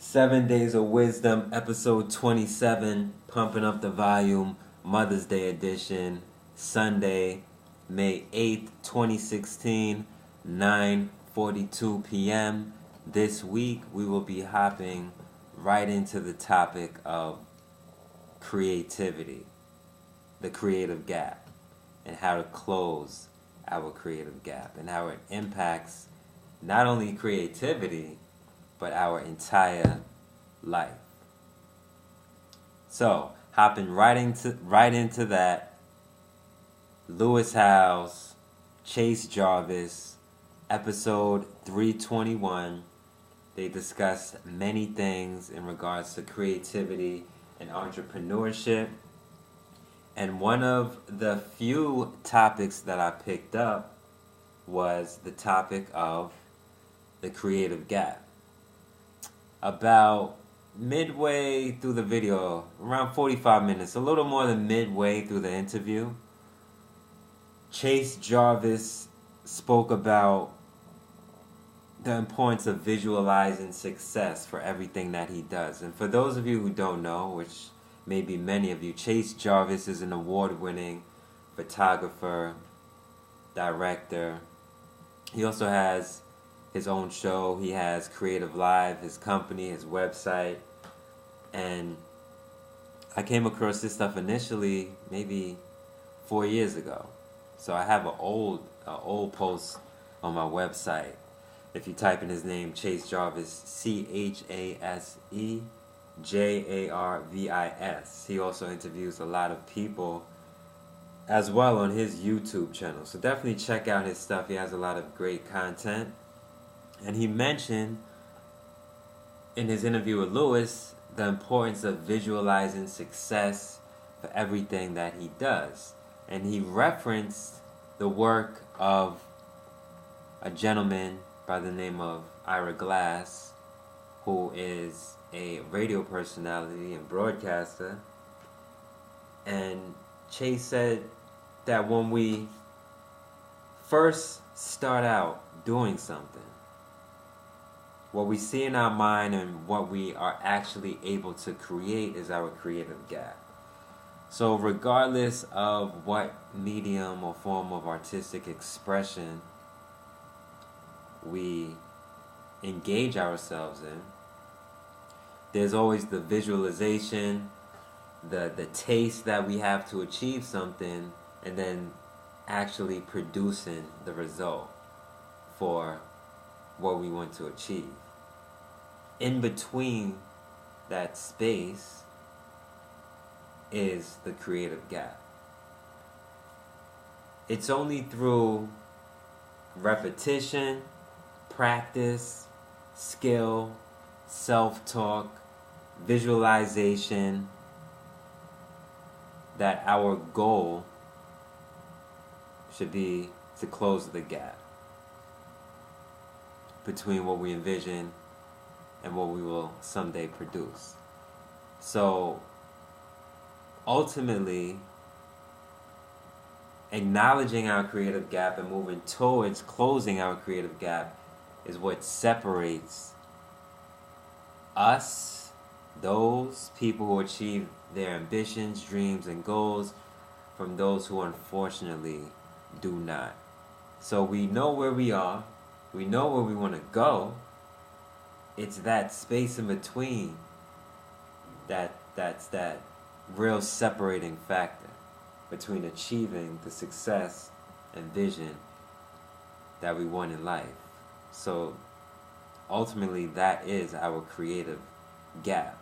7 Days of Wisdom, episode 27, pumping up the volume, Mother's Day edition, Sunday, May 8th, 2016, 9:42 p.m. This week, we will be hopping right into the topic of creativity, the creative gap, and how to close our creative gap, and how it impacts not only creativity, but our entire life. So, hopping right into that, Lewis Howes, Chase Jarvis, episode 321. They discussed many things in regards to creativity and entrepreneurship. And one of the few topics that I picked up was the topic of the creative gap. About midway through the video, around 45 minutes, a little more than midway through the interview, Chase Jarvis spoke about the importance of visualizing success for everything that he does. And for those of you who don't know, which may be many of you, Chase Jarvis is an award-winning photographer, director. He also has his own show. He has Creative Live, his company, his website. And I came across this stuff initially maybe 4 years ago. So I have an old post on my website. If you type in his name, Chase Jarvis, ChaseJarvis. He also interviews a lot of people as well on his YouTube channel. So definitely check out his stuff. He has a lot of great content. And he mentioned in his interview with Lewis the importance of visualizing success for everything that he does. And he referenced the work of a gentleman by the name of Ira Glass, who is a radio personality and broadcaster. And Chase said that when we first start out doing something, what we see in our mind and what we are actually able to create is our creative gap. So regardless of what medium or form of artistic expression we engage ourselves in, there's always the visualization, the taste that we have to achieve something, and then actually producing the result for what we want to achieve. In between that space is the creative gap. It's only through repetition, practice, skill, self-talk, visualization that our goal should be to close the gap between what we envision and what we will someday produce. So ultimately, acknowledging our creative gap and moving towards closing our creative gap is what separates us, those people who achieve their ambitions, dreams, and goals, from those who unfortunately do not. So we know where we are. We know where we want to go. It's that space in between that's that real separating factor between achieving the success and vision that we want in life. So ultimately, that is our creative gap.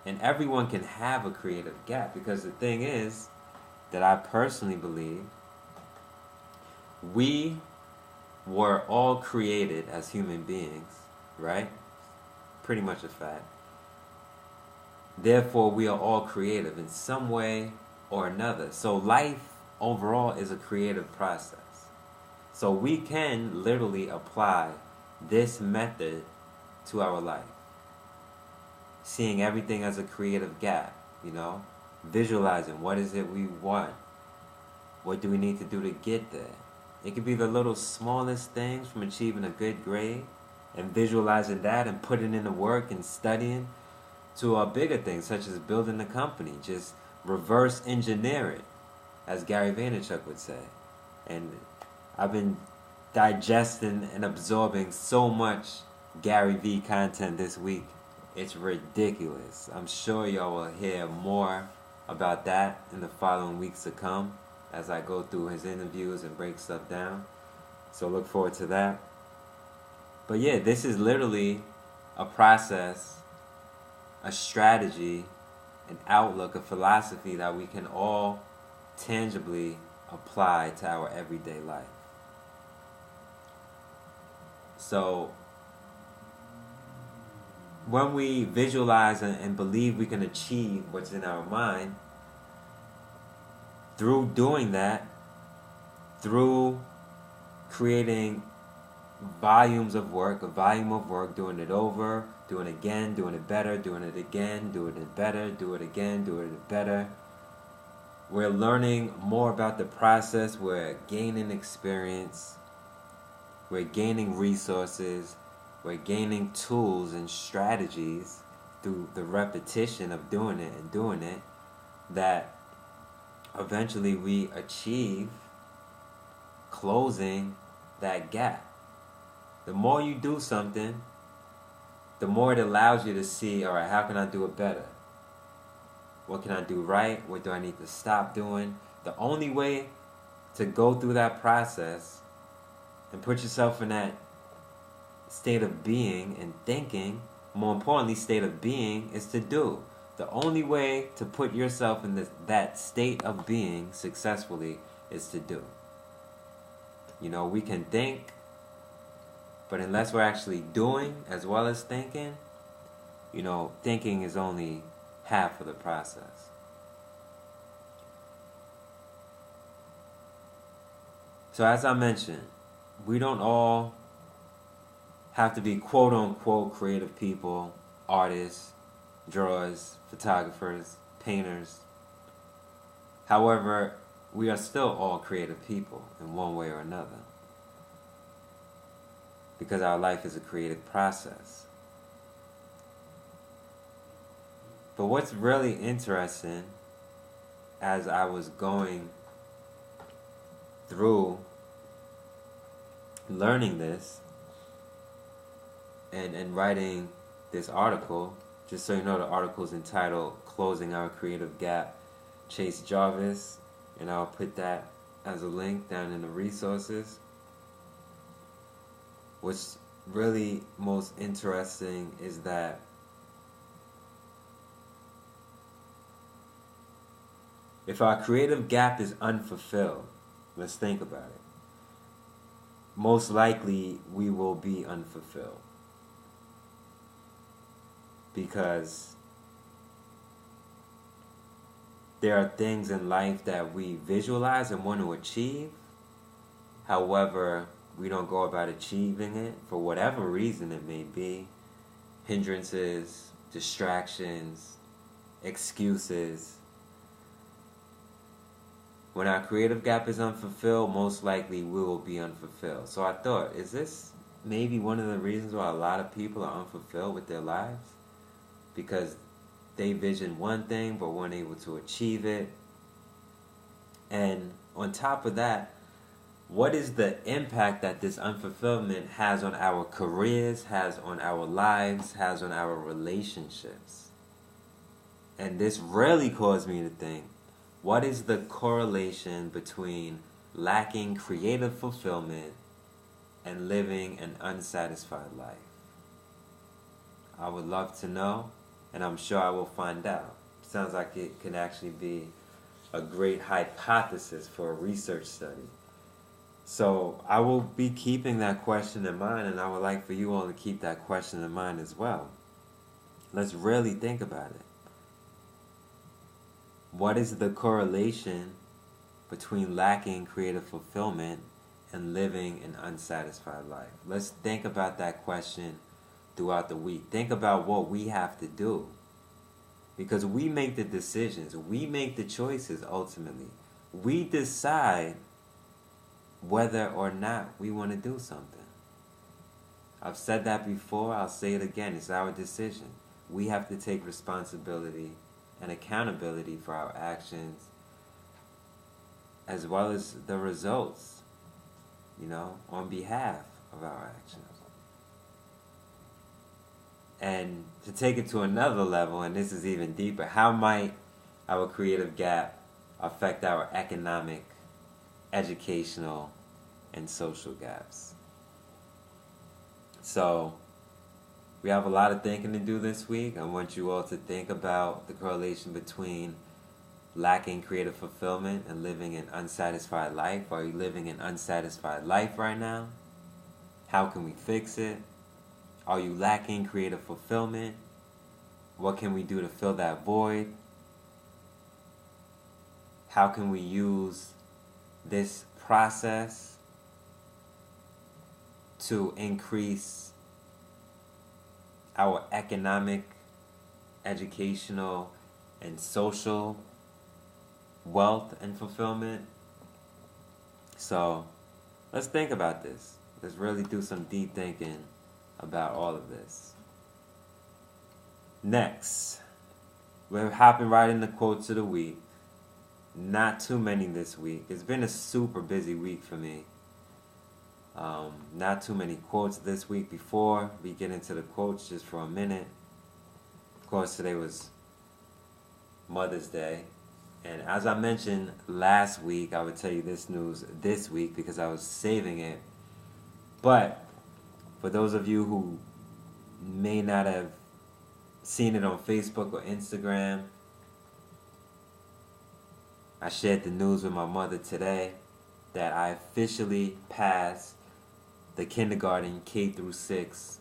And everyone can have a creative gap, because the thing is that I personally believe we were all created as human beings, right? Pretty much a fact. Therefore, we are all creative in some way or another. So life overall is a creative process. So we can literally apply this method to our life. Seeing everything as a creative gap, visualizing what is it we want. What do we need to do to get there? It could be the little smallest things, from achieving a good grade and visualizing that and putting in the work and studying to bigger things such as building a company. Just reverse engineer it, as Gary Vaynerchuk would say. And I've been digesting and absorbing so much Gary V content this week. It's ridiculous. I'm sure y'all will hear more about that in the following weeks to come as I go through his interviews and break stuff down. So look forward to that. But yeah, this is literally a process, a strategy, an outlook, a philosophy that we can all tangibly apply to our everyday life. So when we visualize and believe we can achieve what's in our mind, through doing that, through creating volumes of work, a volume of work, doing it over, doing it again, doing it better, doing it again, doing it better, do it again, do it better. We're learning more about the process, we're gaining experience, we're gaining resources, we're gaining tools and strategies through the repetition of doing it that eventually we achieve closing that gap. The more you do something, the more it allows you to see, all right, how can I do it better? What can I do right? What do I need to stop doing? The only way to go through that process and put yourself in that state of being and thinking, more importantly, state of being, is to do. The only way to put yourself in that state of being successfully is to do. You know, we can think, but unless we're actually doing as well as thinking, you know, thinking is only half of the process. So as I mentioned, we don't all have to be quote-unquote creative people, artists, drawers, photographers, painters. However, we are still all creative people in one way or another, because our life is a creative process. But what's really interesting, as I was going through learning this and writing this article, just so you know, the article is entitled Closing Our Creative Gap, Chase Jarvis, and I'll put that as a link down in the resources. What's really most interesting is that if our creative gap is unfulfilled, let's think about it. Most likely we will be unfulfilled, because there are things in life that we visualize and want to achieve. However, we don't go about achieving it for whatever reason it may be. Hindrances, distractions, excuses. When our creative gap is unfulfilled, most likely we will be unfulfilled. So I thought, is this maybe one of the reasons why a lot of people are unfulfilled with their lives? Because they vision one thing but weren't able to achieve it. And on top of that, what is the impact that this unfulfillment has on our careers, has on our lives, has on our relationships? And this really caused me to think, what is the correlation between lacking creative fulfillment and living an unsatisfied life? I would love to know, and I'm sure I will find out. Sounds like it can actually be a great hypothesis for a research study. So I will be keeping that question in mind, and I would like for you all to keep that question in mind as well. Let's really think about it. What is the correlation between lacking creative fulfillment and living an unsatisfied life? Let's think about that question throughout the week. Think about what we have to do, because we make the decisions. We make the choices ultimately. We decide whether or not we want to do something. I've said that before, I'll say it again. It's our decision. We have to take responsibility and accountability for our actions as well as the results, on behalf of our actions. And to take it to another level, and this is even deeper, how might our creative gap affect our economic, educational, and social gaps? So, we have a lot of thinking to do this week. I want you all to think about the correlation between lacking creative fulfillment and living an unsatisfied life. Are you living an unsatisfied life right now? How can we fix it? Are you lacking creative fulfillment? What can we do to fill that void? How can we use this process to increase our economic, educational, and social wealth and fulfillment? So let's think about this. Let's really do some deep thinking about all of this. Next, we're hopping right into quotes of the week. Not too many this week. It's been a super busy week for me. Not too many quotes this week. Before we get into the quotes, just for a minute. Of course, today was Mother's Day. And as I mentioned last week, I would tell you this news this week because I was saving it. But for those of you who may not have seen it on Facebook or Instagram, I shared the news with my mother today that I officially passed the kindergarten K through 6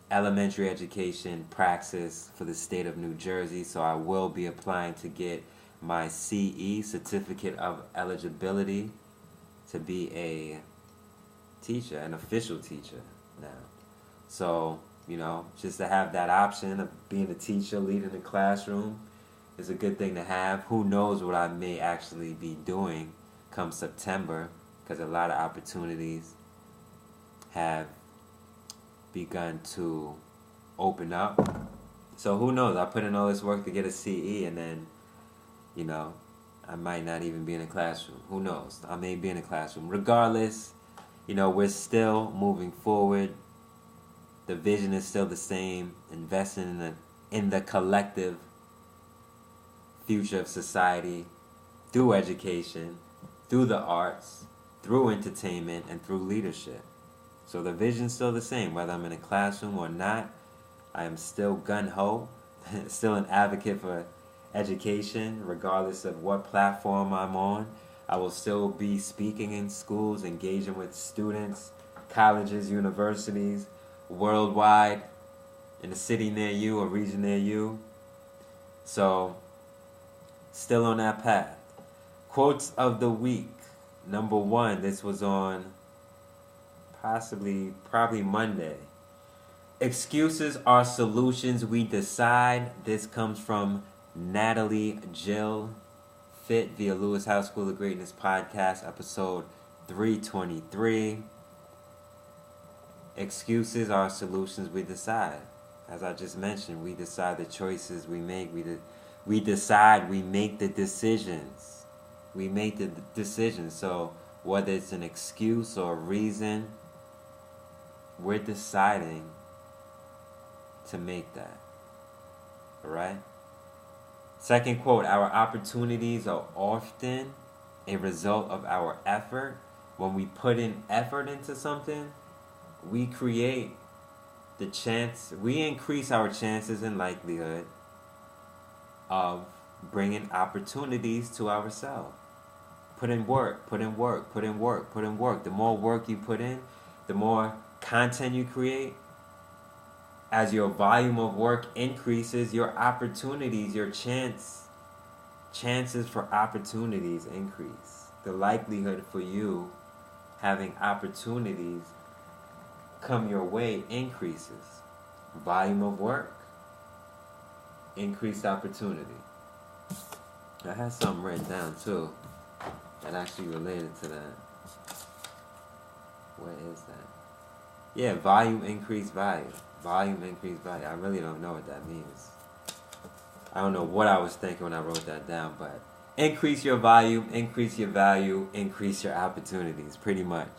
elementary education praxis for the state of New Jersey. So I will be applying to get my CE, Certificate of Eligibility, to be a teacher, an official teacher now. So, just to have that option of being a teacher, leading the classroom, is a good thing to have. Who knows what I may actually be doing come September, because a lot of opportunities have begun to open up. So who knows? I put in all this work to get a CE, and then, I might not even be in a classroom. Who knows? I may be in a classroom. Regardless, we're still moving forward. The vision is still the same. Investing in the collective future of society through education, through the arts, through entertainment, and through leadership. So the vision's still the same. Whether I'm in a classroom or not, I am still gung-ho, still an advocate for education, regardless of what platform I'm on. I will still be speaking in schools, engaging with students, colleges, universities, worldwide, in a city near you, a region near you. So, still on that path. Quotes of the week. Number 1, this was on probably Monday. Excuses are solutions we decide. This comes from Natalie Jill Fit via Lewis House School of Greatness podcast, episode 323. Excuses are solutions we decide. As I just mentioned, we decide the choices we make. We decide, we make the decisions. We make the decisions. So whether it's an excuse or a reason, we're deciding to make that. Alright? Second quote, our opportunities are often a result of our effort. When we put in effort into something, we create the chance, we increase our chances and likelihood of bringing opportunities to ourselves. Put in work, put in work, put in work, put in work. The more work you put in, the more content you create. As your volume of work increases, your opportunities, your chances for opportunities increase. The likelihood for you having opportunities come your way increases. Volume of work, increased opportunity. I had something written down too that actually related to that. Where is that? Yeah, volume, increase value. Volume, increase value. I really don't know what that means. I don't know what I was thinking when I wrote that down, but increase your volume, increase your value, increase your opportunities, pretty much.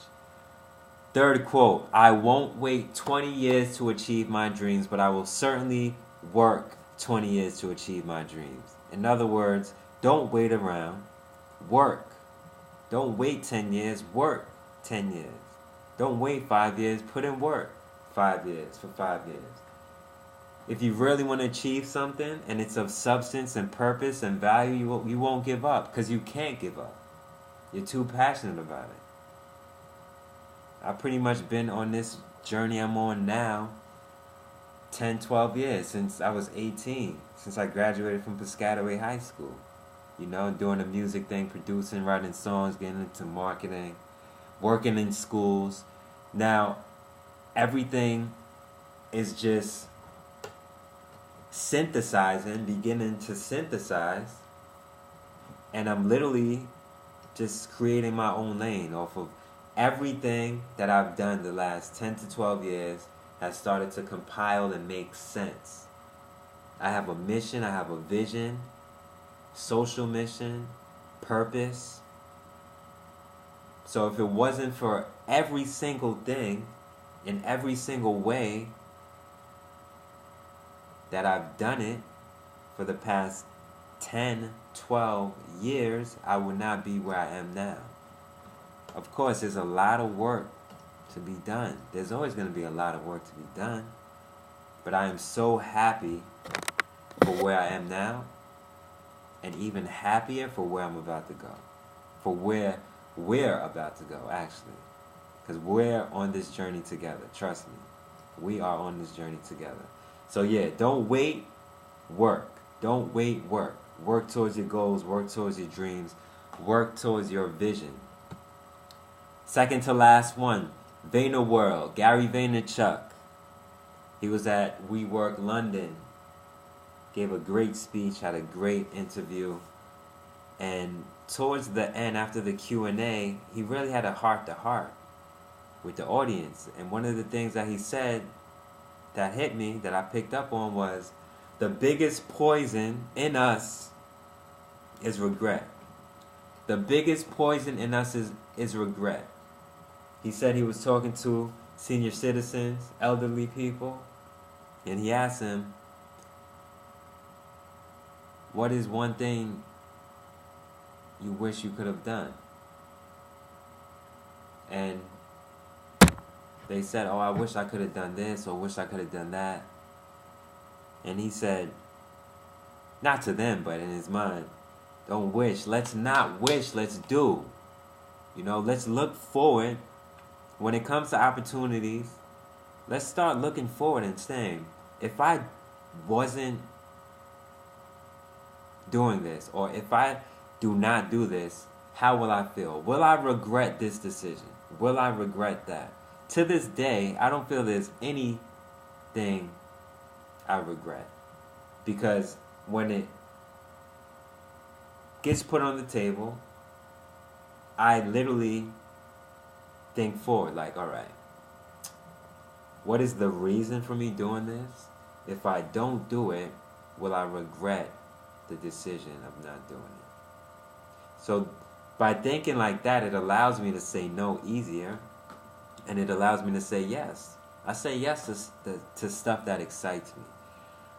Third quote, I won't wait 20 years to achieve my dreams, but I will certainly work 20 years to achieve my dreams. In other words, don't wait around, work. Don't wait 10 years, work 10 years. Don't wait 5 years, put in work 5 years for 5 years. If you really want to achieve something and it's of substance and purpose and value, you won't give up because you can't give up. You're too passionate about it. I've pretty much been on this journey I'm on now 10, 12 years, since I was 18, since I graduated from Piscataway High School. You know, doing the music thing, producing, writing songs, getting into marketing, working in schools. Now, everything is just synthesizing, beginning to synthesize, and I'm literally just creating my own lane off of everything that I've done the last 10 to 12 years has started to compile and make sense. I have a mission, I have a vision, social mission, purpose. So if it wasn't for every single thing, in every single way that I've done it for the past 10, 12 years, I would not be where I am now. Of course, there's a lot of work to be done. There's always going to be a lot of work to be done. But I am so happy for where I am now, and even happier for where I'm about to go. For where we're about to go, actually. Because we're on this journey together. Trust me. We are on this journey together. So yeah, don't wait, work. Don't wait, work. Work towards your goals, work towards your dreams, work towards your vision. Second to last one, VaynerWorld, Gary Vaynerchuk. He was at WeWork London, gave a great speech, had a great interview, and towards the end, after the Q&A, he really had a heart-to-heart with the audience. And one of the things that he said that hit me, that I picked up on, was the biggest poison in us is regret. The biggest poison in us is regret. He said he was talking to senior citizens, elderly people, and he asked him, what is one thing you wish you could have done? And they said, oh, I wish I could have done this, or wish I could have done that. And he said, not to them, but in his mind, don't wish. Let's not wish, let's do. You know, let's look forward. When it comes to opportunities, let's start looking forward and saying, if I wasn't doing this, or if I do not do this, how will I feel? Will I regret this decision? Will I regret that? To this day, I don't feel there's anything I regret. Because when it gets put on the table, I literally think forward, like, all right, what is the reason for me doing this? If I don't do it, will I regret the decision of not doing it? So by thinking like that, it allows me to say no easier, and it allows me to say yes. I say yes to stuff that excites me.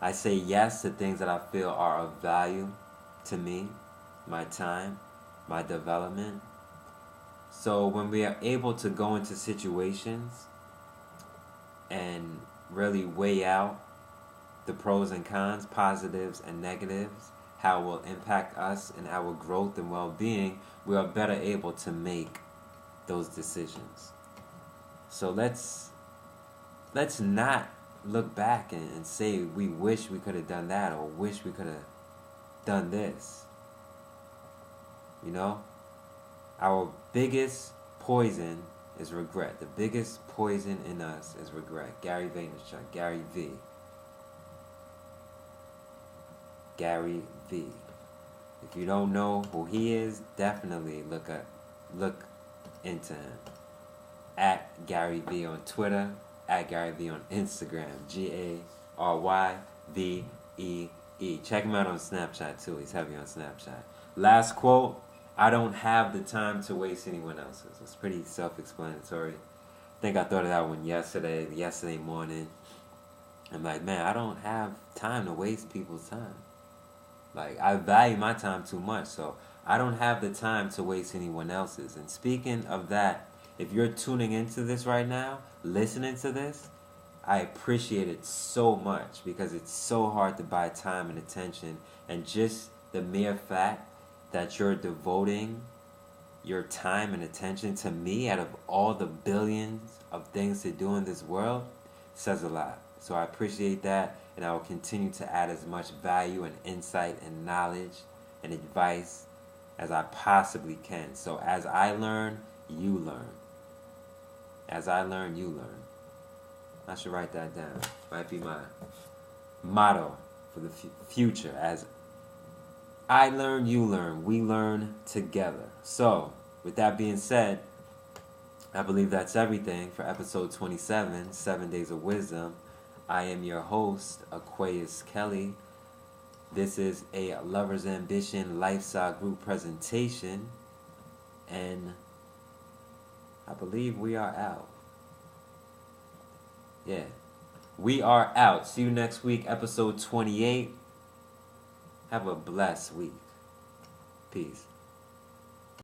I say yes to things that I feel are of value to me, my time, my development. So when we are able to go into situations and really weigh out the pros and cons, positives and negatives, how it will impact us and our growth and well-being, we are better able to make those decisions. So let's not look back and say we wish we could have done that, or wish we could have done this. You know? Our biggest poison is regret. The biggest poison in us is regret. Gary Vaynerchuk, Gary V. Gary V. If you don't know who he is, definitely look into him. At Gary V on Twitter, at Gary V on Instagram. GaryVee. Check him out on Snapchat too. He's heavy on Snapchat. Last quote: I don't have the time to waste anyone else's. It's pretty self-explanatory. I think I thought of that one yesterday morning. I'm like, man, I don't have time to waste people's time. Like, I value my time too much, so I don't have the time to waste anyone else's. And speaking of that, if you're tuning into this right now, listening to this, I appreciate it so much because it's so hard to buy time and attention. And just the mere fact that you're devoting your time and attention to me out of all the billions of things to do in this world says a lot. So I appreciate that, and I will continue to add as much value and insight and knowledge and advice as I possibly can. So as I learn, you learn. As I learn, you learn. I should write that down. Might be my motto for the future. As I learn, you learn. We learn together. So, with that being said, I believe that's everything for episode 27, 7 Days of Wisdom. I am your host, Aquaus Kelley. This is a Lover's Ambition Lifestyle Group presentation. And I believe we are out. Yeah. We are out. See you next week, episode 28. Have a blessed week. Peace.